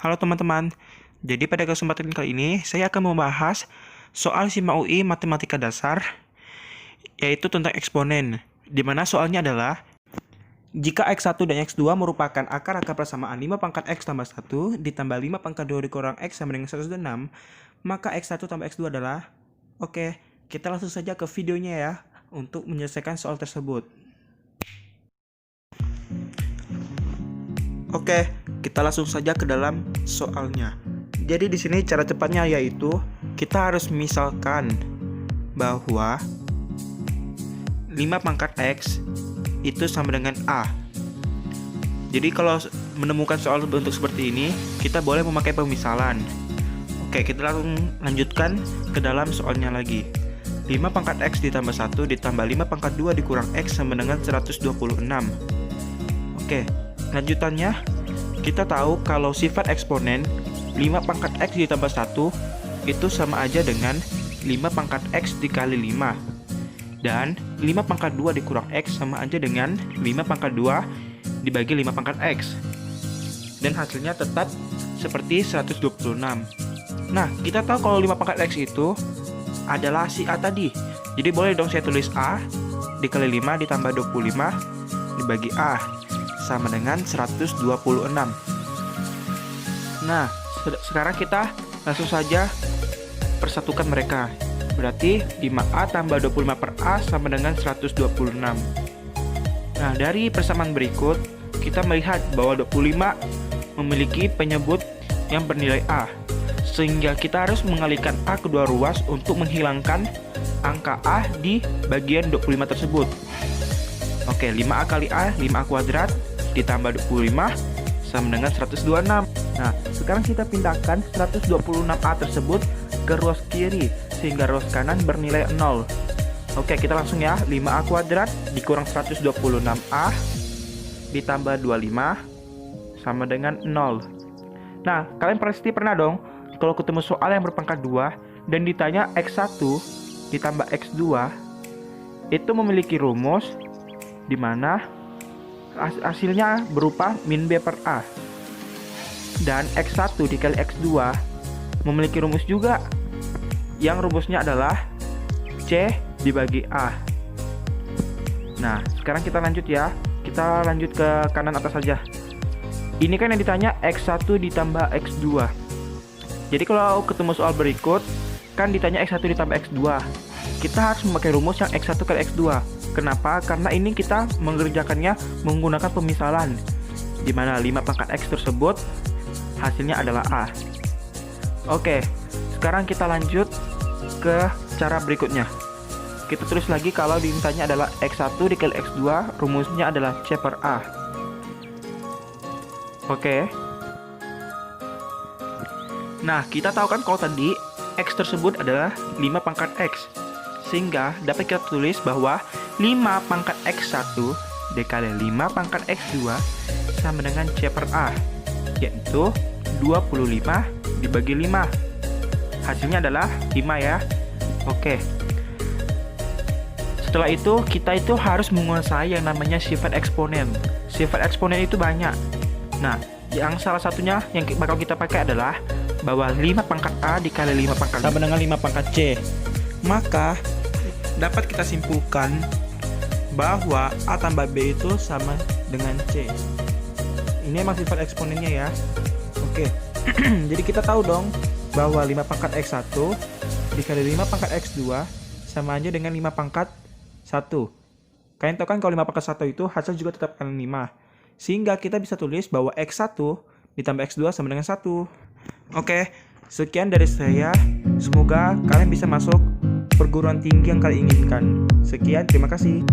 Halo teman-teman, jadi pada kesempatan kali ini saya akan membahas soal SIMA UI Matematika Dasar, yaitu tentang eksponen, di mana soalnya adalah jika X1 dan X2 merupakan akar-akar persamaan 5 pangkat X tambah 1 ditambah 5 pangkat 2 dikurang X sama dengan 106, maka X1 tambah X2 adalah... Oke, kita langsung saja ke videonya ya, untuk menyelesaikan soal tersebut. Oke, kita langsung saja ke dalam soalnya. Jadi di sini cara cepatnya yaitu kita harus misalkan bahwa 5 pangkat X itu sama dengan A. Jadi kalau menemukan soal bentuk seperti ini, kita boleh memakai pemisalan. Oke, kita langsung lanjutkan ke dalam soalnya lagi. 5 pangkat X ditambah 1 ditambah 5 pangkat 2 dikurang X sama dengan 126. Oke, lanjutannya kita tahu kalau sifat eksponen 5 pangkat X ditambah 1 itu sama aja dengan 5 pangkat X dikali 5. Dan 5 pangkat 2 dikurang X sama aja dengan 5 pangkat 2 dibagi 5 pangkat X. Dan hasilnya tetap seperti 126. Nah, kita tahu kalau 5 pangkat X itu adalah si A tadi. Jadi boleh dong saya tulis A dikali 5 ditambah 25 dibagi A sama dengan 126. Nah, sekarang kita langsung saja persatukan mereka. Berarti 5A tambah 25 per A sama dengan 126. Nah, dari persamaan berikut, kita melihat bahwa 25 memiliki penyebut yang bernilai A. Sehingga kita harus mengalihkan A kedua ruas untuk menghilangkan angka A di bagian 25 tersebut. Oke, 5A kali A, 5A kuadrat, ditambah 25, sama dengan 126. Nah, sekarang kita pindahkan 126A tersebut ke ruas kiri, sehingga ruas kanan bernilai 0. Oke, kita langsung ya, 5A kuadrat dikurang 126A, ditambah 25, sama dengan 0. Nah, kalian pasti pernah dong, kalau ketemu soal yang berpangkat 2, dan ditanya X1 ditambah X2, itu memiliki rumus di mana hasilnya berupa min B per A. Dan X1 dikali X2 memiliki rumus juga, yang rumusnya adalah C dibagi A. Nah, sekarang kita lanjut ya. Kita lanjut ke kanan atas saja. Ini kan yang ditanya X1 ditambah X2. Jadi kalau ketemu soal berikut, kan ditanya X1 ditambah X2. Kita harus memakai rumus yang X1 kali X2. Kenapa? Karena ini kita mengerjakannya menggunakan pemisalan, di mana 5 pangkat X tersebut hasilnya adalah A. Oke, sekarang kita lanjut ke cara berikutnya. Kita tulis lagi kalau ditanya adalah X1 dikali X2, rumusnya adalah C per A. Oke. Nah, kita tahu kan kalau tadi X tersebut adalah 5 pangkat X. Sehingga dapat kita tulis bahwa 5 pangkat X1 dikali 5 pangkat X2 sama dengan C per A, yaitu 25 dibagi 5. Hasilnya adalah 5 ya. Oke. Setelah itu, kita itu harus menguasai yang namanya sifat eksponen. Sifat eksponen itu banyak. Nah, yang salah satunya yang bakal kita pakai adalah bahwa 5 pangkat A dikali 5 pangkat sama dengan 5 pangkat C. Maka dapat kita simpulkan bahwa A tambah B itu sama dengan C. Ini emang sifat eksponennya ya. Oke. Jadi kita tahu dong bahwa 5 pangkat X1 dikali 5 pangkat X2 sama aja dengan 5 pangkat 1. Kalian tahu kan kalau 5 pangkat 1 itu hasil juga tetap kali 5. Sehingga kita bisa tulis bahwa X1 ditambah X2 sama dengan 1. Oke, sekian dari saya. Semoga kalian bisa masuk perguruan tinggi yang kalian inginkan. Sekian, terima kasih.